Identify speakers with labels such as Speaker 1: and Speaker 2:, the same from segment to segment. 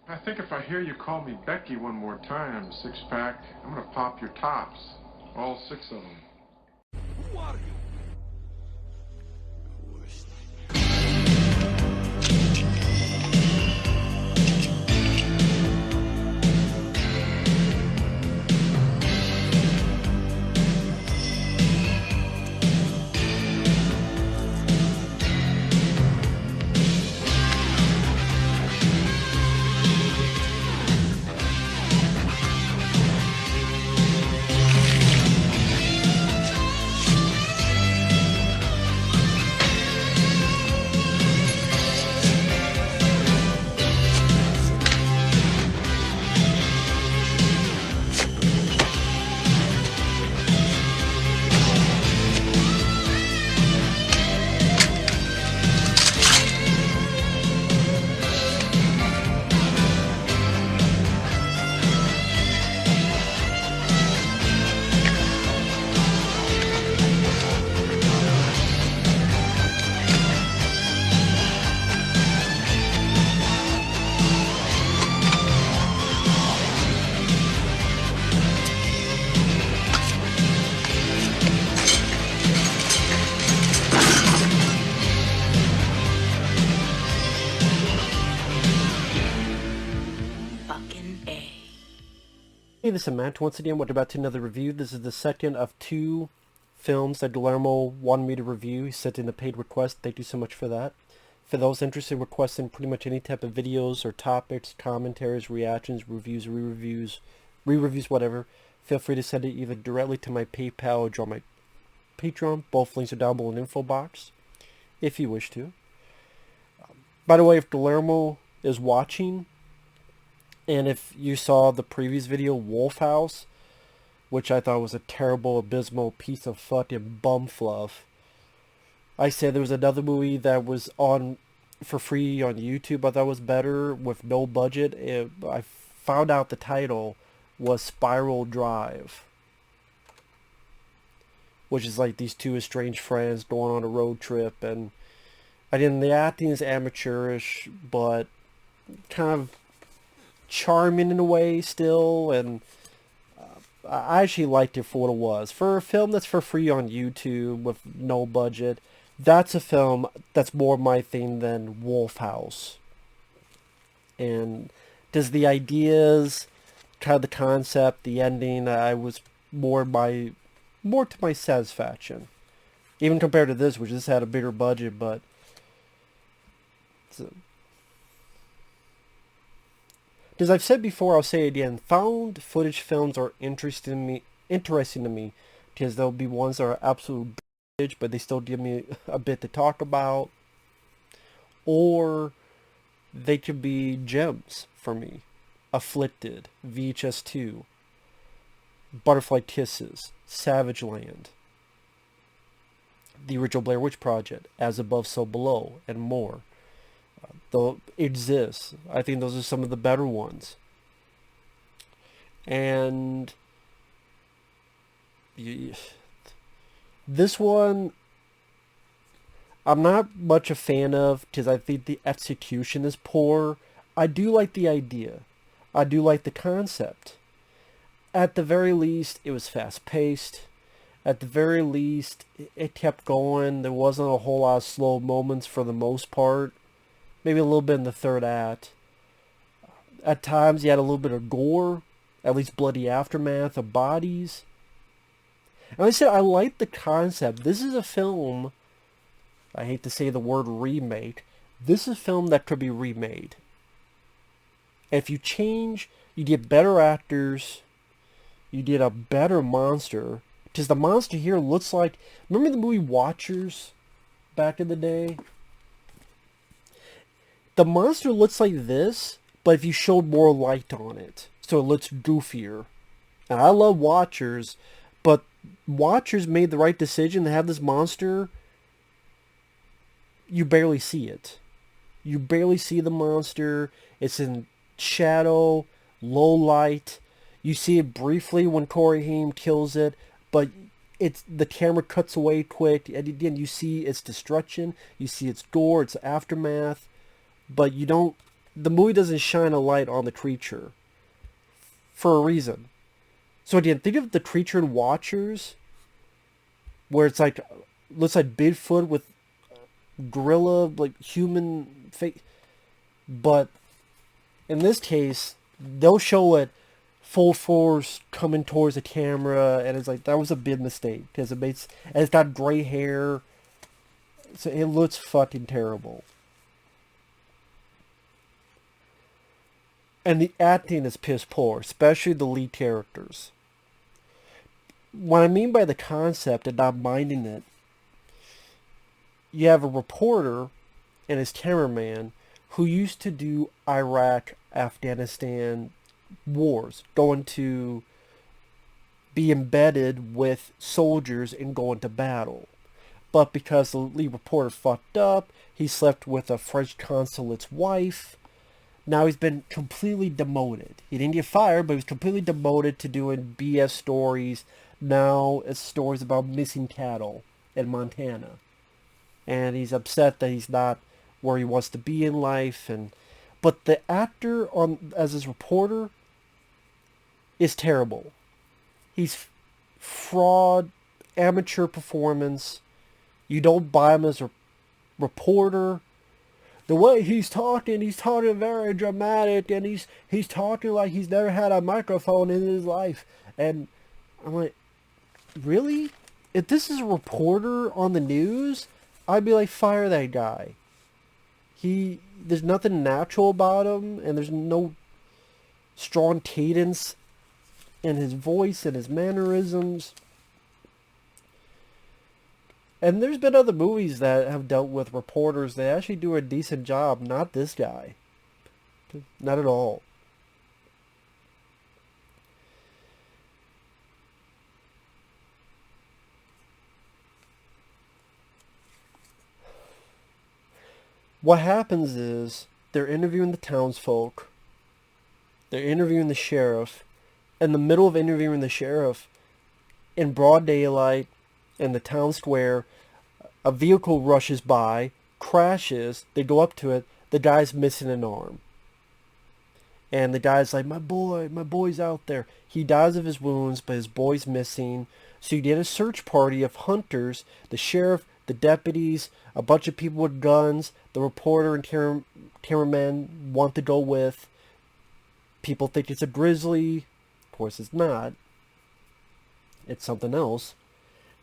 Speaker 1: I think if I hear you call me Becky one more time, six-pack, I'm gonna pop your tops. All six of them.
Speaker 2: Who are you?
Speaker 3: Hey, this is Matt. Once again, we're about to another review. This is the second of two films that Guillermo wanted me to review. He sent in a paid request. Thank you so much for that. For those interested in requesting pretty much any type of videos or topics, commentaries, reactions, reviews, re-reviews, whatever, feel free to send it either directly to my PayPal or my Patreon. Both links are down below in the info box, if you wish to. By the way, if Guillermo is watching, and if you saw the previous video, Wolf House, which I thought was a terrible, abysmal piece of fucking bum fluff. I said there was another movie that was on for free on YouTube I thought was better with no budget. I found out the title was Spiral Drive, which is like these two estranged friends going on a road trip, and again, the acting is amateurish, but kind of charming in a way still, and I actually liked it for what it was. For a film that's for free on YouTube with no budget, that's a film that's more my thing than Wolf House. And does the ideas, kind of the concept, the ending, I was more to my satisfaction. Even compared to this, which just had a bigger budget, but as I've said before, I'll say it again, found footage films are interesting to me because there'll be ones that are absolute bitch, but they still give me a bit to talk about. Or they could be gems for me. Afflicted, VHS 2, Butterfly Kisses, Savage Land, the original Blair Witch Project, As Above, So Below, and more. Though exists. I think those are some of the better ones. And this one, I'm not much a fan of because I think the execution is poor. I do like the idea. I do like the concept. At the very least, it was fast-paced. At the very least, it kept going. There wasn't a whole lot of slow moments for the most part. Maybe a little bit in the third act. At times, you had a little bit of gore, at least bloody aftermath of bodies. And like I said, I like the concept. This is a film, I hate to say the word remake, this is a film that could be remade. If you change, you get better actors, you get a better monster, because the monster here looks like, remember the movie Watchers back in the day? The monster looks like this, but if you showed more light on it, so it looks goofier. And I love Watchers, but Watchers made the right decision to have this monster. You barely see it. You barely see the monster. It's in shadow, low light. You see it briefly when Corey Haim kills it, but the camera cuts away quick, and again you see its destruction, you see its gore, its aftermath. But you don't the movie doesn't shine a light on the creature for a reason. So again, think of the creature in Watchers, where it's like looks like Bigfoot with gorilla like human face, but in this case, they'll show it full force coming towards the camera, and it's like that was a big mistake because and it's got gray hair, so it looks fucking terrible. And the acting is piss poor, especially the lead characters. What I mean by the concept and not minding it, you have a reporter and his cameraman who used to do Iraq, Afghanistan wars, going to be embedded with soldiers and go into battle. But because the lead reporter fucked up, he slept with a French consulate's wife. Now he's been completely demoted. He didn't get fired, but he was completely demoted to doing BS stories. Now it's stories about missing cattle in Montana. And he's upset that he's not where he wants to be in life. But the actor as his reporter is terrible. He's fraud, amateur performance. You don't buy him as a reporter. The way he's talking very dramatic, and he's talking like he's never had a microphone in his life. And I'm like, really? If this is a reporter on the news, I'd be like, fire that guy. There's nothing natural about him, and there's no strong cadence in his voice and his mannerisms. And there's been other movies that have dealt with reporters that actually do a decent job. Not this guy. Not at all. What happens is they're interviewing the townsfolk. They're interviewing the sheriff. In the middle of interviewing the sheriff, in broad daylight, in the town square, a vehicle rushes by, crashes, they go up to it, the guy's missing an arm. And the guy's like, my boy's out there. He dies of his wounds, but his boy's missing. So you get a search party of hunters, the sheriff, the deputies, a bunch of people with guns, the reporter and cameraman want to go with. People think it's a grizzly. Of course it's not. It's something else.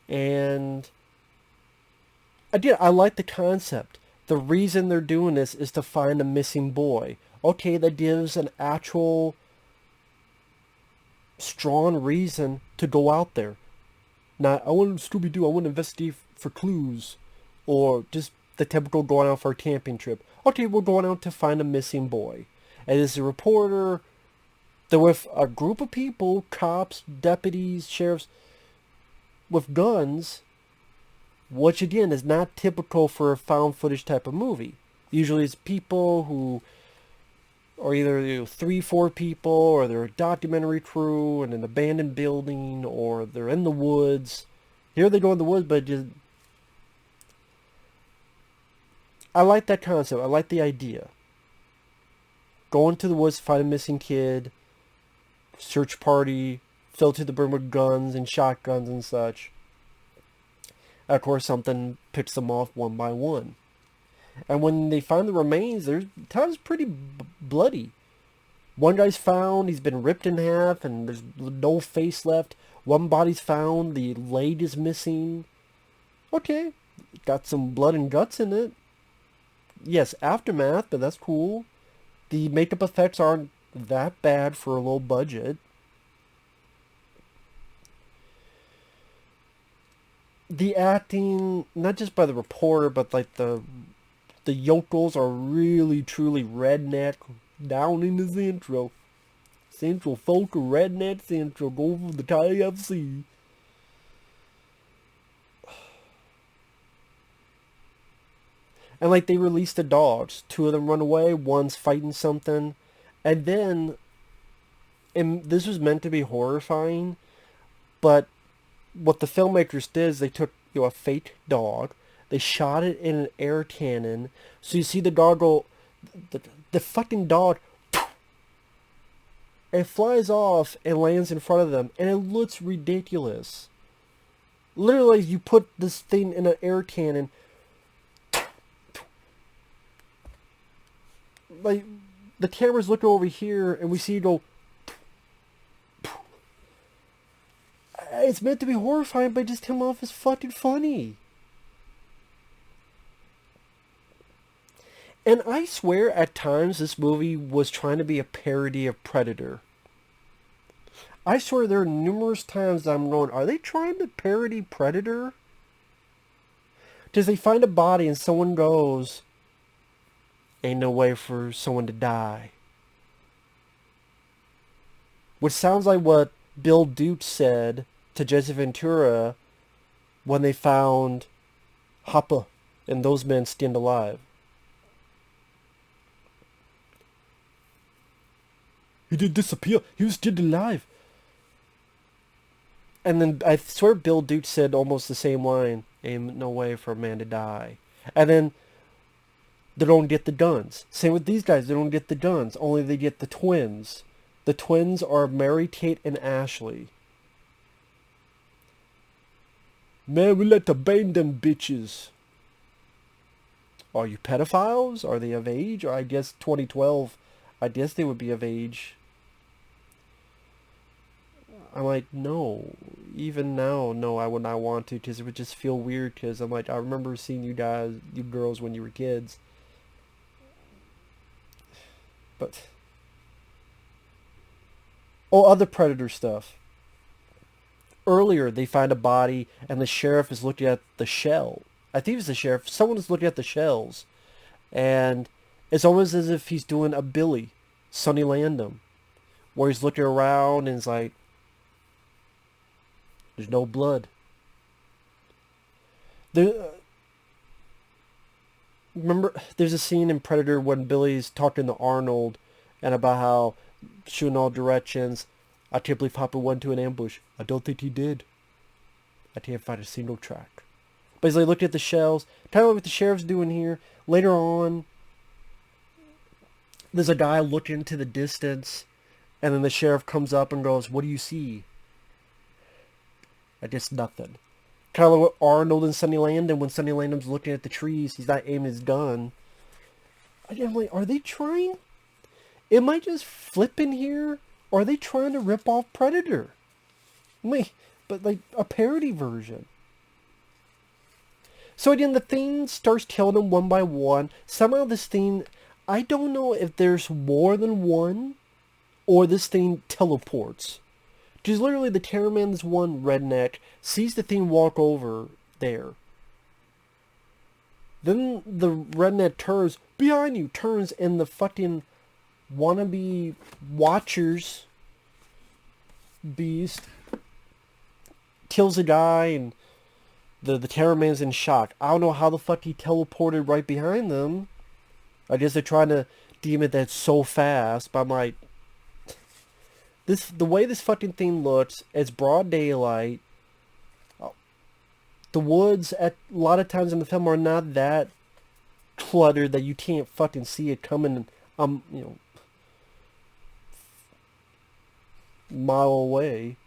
Speaker 3: And again, I like the concept. The reason they're doing this is to find a missing boy. Okay, that gives an actual strong reason to go out there. Not, I want Scooby-Doo, I want to investigate for clues. Or just the typical going out for a camping trip. Okay, we're going out to find a missing boy. And as a reporter, they're with a group of people, cops, deputies, sheriffs, with guns, which again is not typical for a found footage type of movie. Usually it's people who are either 3-4 people, or they're a documentary crew in an abandoned building, or they're in the woods. Here they go in the woods, but just, I like that concept. I like the idea. Go into the woods, find a missing kid, search party, fill to the brim with guns and shotguns and such. Of course, something picks them off one by one. And when they find the remains, town's pretty bloody. One guy's found, he's been ripped in half, and there's no face left. One body's found, the leg is missing. Okay, got some blood and guts in it. Yes, aftermath, but that's cool. The makeup effects aren't that bad for a low budget. The acting, not just by the reporter, but like the yokels are really truly redneck down in the Central. Central folk are redneck Central. Go for the KFC. And like they released the dogs. 2 of them run away. One's fighting something. And then, and this was meant to be horrifying, but what the filmmakers did is they took a fake dog. They shot it in an air cannon. So you see the dog go, the fucking dog, it flies off and lands in front of them, and it looks ridiculous. Literally, you put this thing in an air cannon, like, the camera's looking over here, and we see it go. It's meant to be horrifying, but it just came off as fucking funny. And I swear at times this movie was trying to be a parody of Predator. I swear there are numerous times I'm going, are they trying to parody Predator? Does they find a body and someone goes, ain't no way for someone to die. Which sounds like what Bill Duke said to Jesse Ventura when they found Hopper and those men skinned alive. He did disappear. He was still alive. And then I swear Bill Duke said almost the same line. Ain't no way for a man to die. And then they don't get the guns. Same with these guys. They don't get the guns. Only they get the twins. The twins are Mary Kate and Ashley. Man, we like to bang them bitches. Are you pedophiles? Are they of age? Or I guess 2012, I guess they would be of age. I'm like, no. Even now, no, I would not want to, because it would just feel weird, because I'm like, I remember seeing you guys, you girls, when you were kids. But... oh, other Predator stuff. Earlier, they find a body, and the sheriff is looking at the shell. I think it's the sheriff. Someone is looking at the shells. And it's almost as if he's doing a Billy, Sonny Landham, where he's looking around and is like, there's no blood. Remember, there's a scene in Predator when Billy's talking to Arnold and about how shooting all directions. I can't believe Hopper went to an ambush. I don't think he did. I can't find a single track. But he's like looking at the shells. Kind of like what the sheriff's doing here. Later on, there's a guy looking into the distance, and then the sheriff comes up and goes, "What do you see?" I guess nothing. Kind of like what Arnold and Sonny Landham, when Sonny Landham's looking at the trees, he's not aiming his gun. I'm like, are they trying? Am I just flipping here? Or are they trying to rip off Predator? Wait, but like a parody version. So again, the thing starts killing them one by one. Somehow this thing, I don't know if there's more than one, or this thing teleports. Because literally the cameraman, this one redneck, sees the thing walk over there. Then the redneck turns, behind you, turns, and the fucking wannabe watchers beast kills a guy, and the cameraman's in shock. I don't know how the fuck he teleported right behind them. I guess they're trying to deem it that's so fast, but I'm like, the way this fucking thing looks, it's broad daylight. The woods at a lot of times in the film are not that cluttered that you can't fucking see it coming, mile away.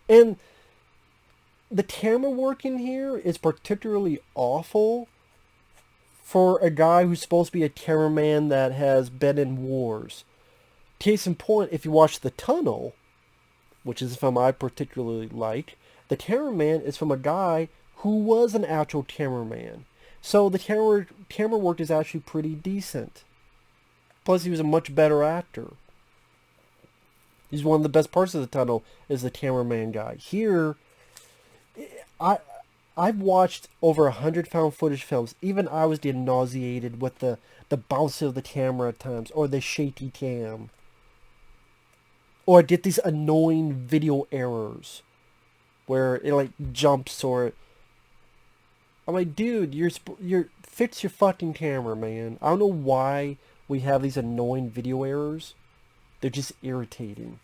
Speaker 3: And the camera work in here is particularly awful for a guy who's supposed to be a cameraman that has been in wars. Case in point, if you watch The Tunnel, which is a film I particularly like, the cameraman is from a guy who was an actual cameraman. So the camera work is actually pretty decent. Plus, he was a much better actor. He's one of the best parts of The Tunnel is the cameraman guy. Here, I've watched over 100 found footage films. Even I was getting nauseated with the bounce of the camera at times, or the shaky cam. Or I get these annoying video errors where it like jumps, or I'm like, dude, you're fix your fucking camera, man. I don't know why we have these annoying video errors. They're just irritating.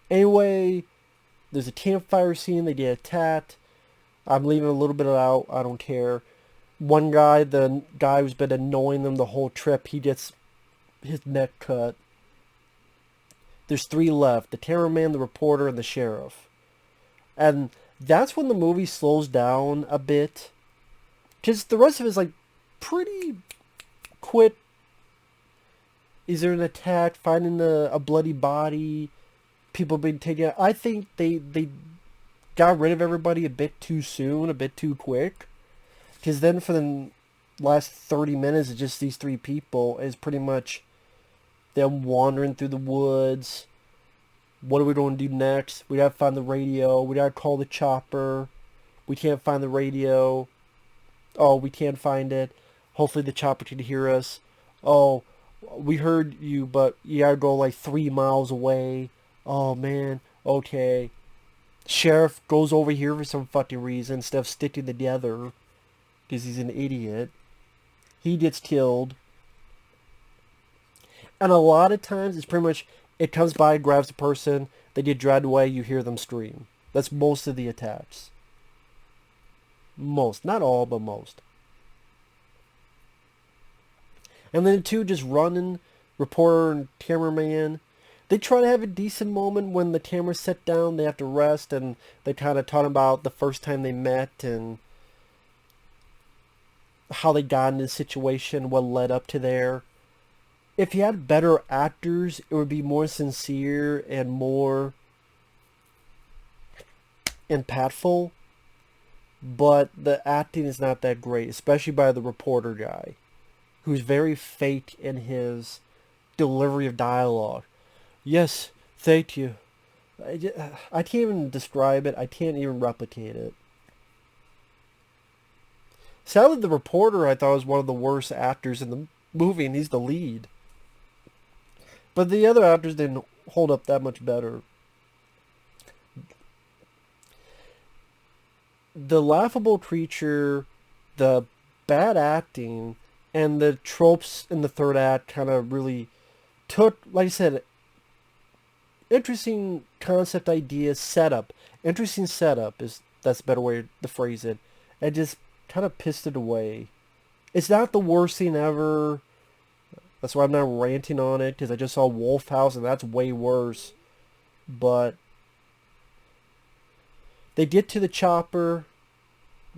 Speaker 3: Anyway, there's a campfire scene. They get attacked. I'm leaving a little bit out. I don't care. One guy, the guy who's been annoying them the whole trip, he gets his neck cut. There's 3 left. The cameraman, the reporter, and the sheriff. And that's when the movie slows down a bit. Because the rest of it is like pretty quick. Is there an attack? Finding a bloody body? People being taken out? I think they got rid of everybody a bit too soon, a bit too quick. Because then for the last 30 minutes, it's just these 3 people. Is pretty much them wandering through the woods. What are we going to do next? We gotta find the radio. We gotta call the chopper. We can't find the radio. Oh, we can't find it. Hopefully the chopper can hear us. Oh, we heard you, but you gotta go like 3 miles away. Oh, man. Okay. Sheriff goes over here for some fucking reason instead of sticking together. Because he's an idiot. He gets killed. And a lot of times it's pretty much, it comes by, grabs the person, they get dragged away, you hear them scream. That's most of the attacks. Most. Not all, but most. And then 2 just running, reporter and cameraman. They try to have a decent moment when the camera's set down, they have to rest, and they kind of talk about the first time they met and how they got in this situation, what led up to there. If you had better actors, it would be more sincere and more impactful. But the acting is not that great, especially by the reporter guy, who's very fake in his delivery of dialogue. Yes, thank you. I can't even describe it. I can't even replicate it. Sadly, the reporter I thought was one of the worst actors in the movie, and he's the lead. But the other actors didn't hold up that much better. The laughable creature, the bad acting, and the tropes in the third act kind of really took, like I said, interesting concept idea, setup. Interesting setup that's a better way to phrase it. And just kind of pissed it away. It's not the worst thing ever. That's why I'm not ranting on it, because I just saw Wolf House, and that's way worse. But they get to the chopper.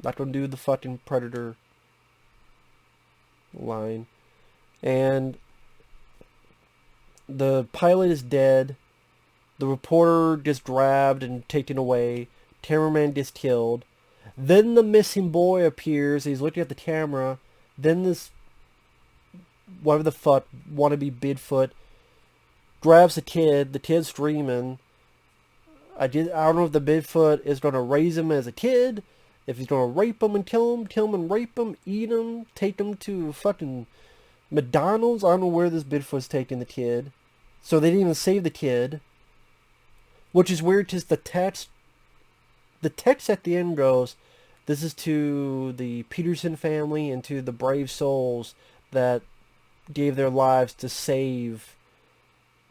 Speaker 3: Not going to do the fucking Predator line. And the pilot is dead. The reporter gets grabbed and taken away. Cameraman gets killed. Then the missing boy appears. He's looking at the camera. Then this, whatever the fuck, wannabe Bigfoot, grabs the kid. The kid's screaming. I don't know if the Bigfoot is going to raise him as a kid, if he's going to rape him and kill him and rape him, eat him, take him to fucking McDonald's. I don't know where this Bigfoot's taking the kid. So they didn't even save the kid. Which is weird, because the text at the end goes, this is to the Peterson family and to the brave souls that gave their lives to save.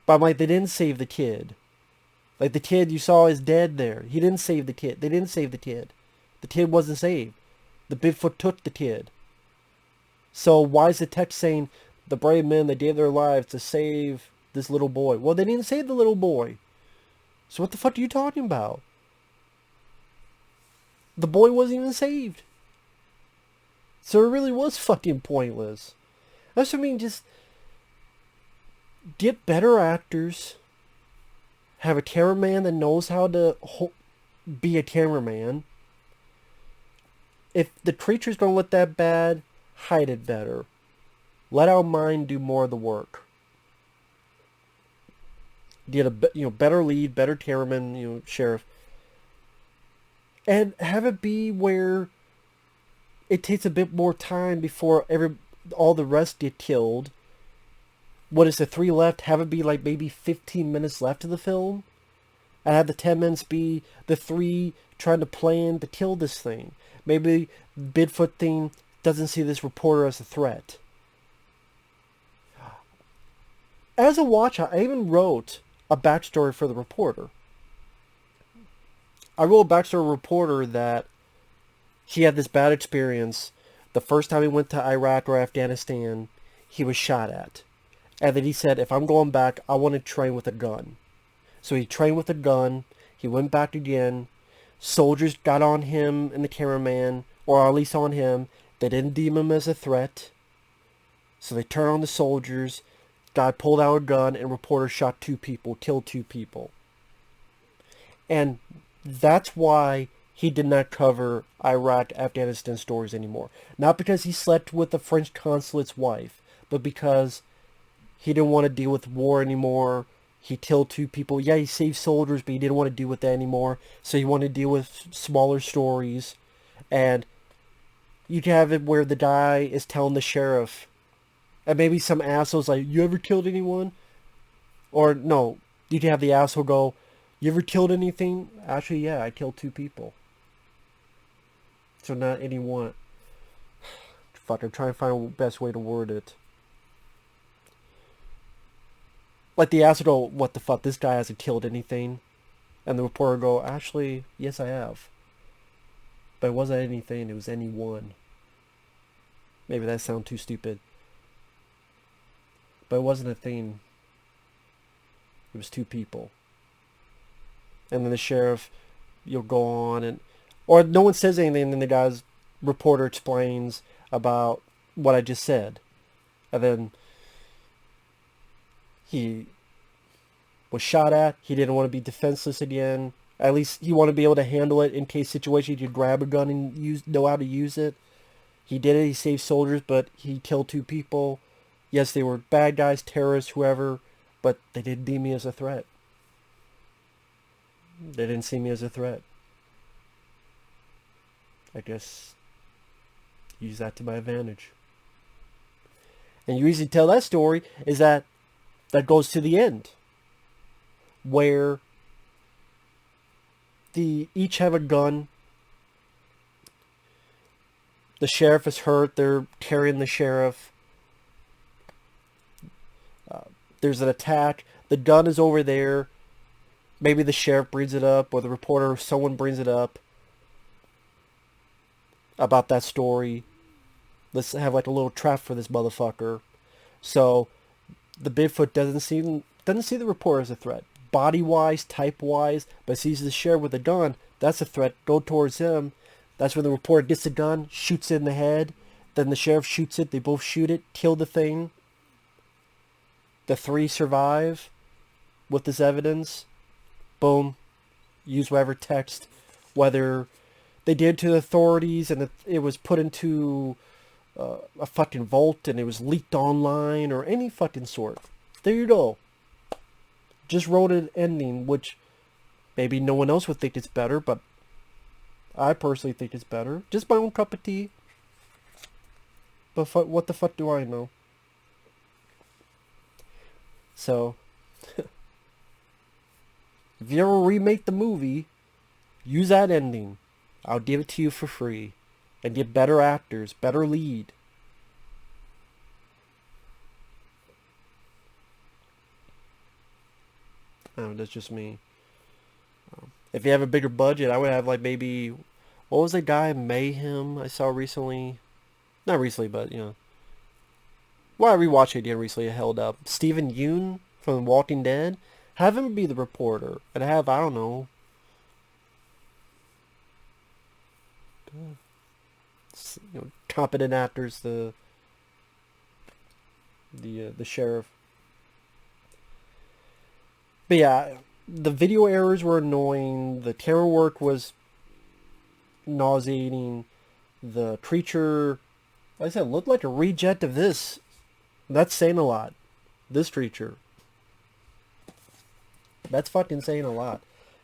Speaker 3: But I'm like, they didn't save the kid. Like, the kid you saw is dead there. He didn't save the kid. They didn't save the kid. The kid wasn't saved. The Bigfoot took the kid. So why is the text saying the brave men that gave their lives to save this little boy? Well, they didn't save the little boy. So what the fuck are you talking about? The boy wasn't even saved. So it really was fucking pointless. That's what I mean, just get better actors. Have a cameraman that knows how to be a cameraman. If the creature's going to look that bad, hide it better. Let our mind do more of the work. Get a better lead, better cameraman, sheriff. And have it be where it takes a bit more time before all the rest get killed. What is the 3 left? Have it be like maybe 15 minutes left of the film. And have the 10 minutes be the 3 trying to plan to kill this thing. Maybe Bigfoot thing doesn't see this reporter as a threat. As a watch, I even wrote a backstory for the reporter. I wrote a backstory reporter that he had this bad experience. The first time he went to Iraq or Afghanistan, he was shot at. And then he said, if I'm going back, I want to train with a gun. So he trained with a gun. He went back again. Soldiers got on him and the cameraman, or at least on him. They didn't deem him as a threat. So they turned on the soldiers. Guy pulled out a gun, and reporter shot 2 people, killed 2 people. And that's why he did not cover Iraq, Afghanistan stories anymore. Not because he slept with the French consulate's wife, but because he didn't want to deal with war anymore. He killed 2 people. Yeah, he saved soldiers, but he didn't want to deal with that anymore. So he wanted to deal with smaller stories. And you can have it where the guy is telling the sheriff, and maybe some asshole's like, you ever killed anyone? Or no, you can have the asshole go, you ever killed anything? Actually, yeah, I killed 2 people. So not anyone. Fuck, I'm trying to find the best way to word it. Like the asshole go, what the fuck, this guy hasn't killed anything. And the reporter go, actually, yes I have. But it wasn't anything, it was anyone. Maybe that sounds too stupid. But it wasn't a thing. It was 2 people. And then the sheriff, you'll go on and... Or no one says anything, and then the guy's reporter explains about what I just said. And then he was shot at. He didn't want to be defenseless again. At least he wanted to be able to handle it in case situation. He could grab a gun and know how to use it. He did it. He saved soldiers, but he killed 2 people. Yes, they were bad guys, terrorists, whoever, but they didn't deem me as a threat. They didn't see me as a threat. I guess use that to my advantage. And you usually tell that story is that goes to the end, where each have a gun. The sheriff is hurt. They're carrying the sheriff. There's an attack. The gun is over there. Maybe the sheriff brings it up, or the reporter or someone brings it up about that story. Let's have like a little trap for this motherfucker. So the Bigfoot doesn't see the reporter as a threat, body wise, type wise, but sees the sheriff with a gun. That's a threat. Go towards him. That's when the reporter gets the gun, shoots it in the head. Then the sheriff shoots it. They both shoot it, kill the thing. The 3 survive with this evidence. Boom. Use whatever text, whether they did to the authorities and it was put into a fucking vault and it was leaked online or any fucking sort. There you go. Just wrote an ending, which maybe no one else would think it's better, but I personally think it's better. Just my own cup of tea. But what the fuck do I know? So, if you ever remake the movie, use that ending. I'll give it to you for free. And get better actors, better lead. Oh, that's just me. If you have a bigger budget, I would have like maybe... What was the guy, Mayhem, I saw recently? Not recently, but, you know. Well, I rewatched it again recently. It held up. Stephen Yeun from The Walking Dead. Have him be the reporter. And have, I don't know, competent actors, the sheriff. But yeah, the video errors were annoying. The camera work was nauseating. The creature, like I said, looked like a reject of this. That's saying a lot. This creature. That's fucking saying a lot.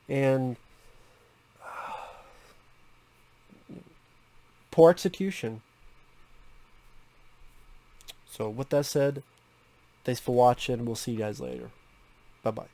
Speaker 3: And poor execution. So with that said, thanks for watching. We'll see you guys later. Bye-bye.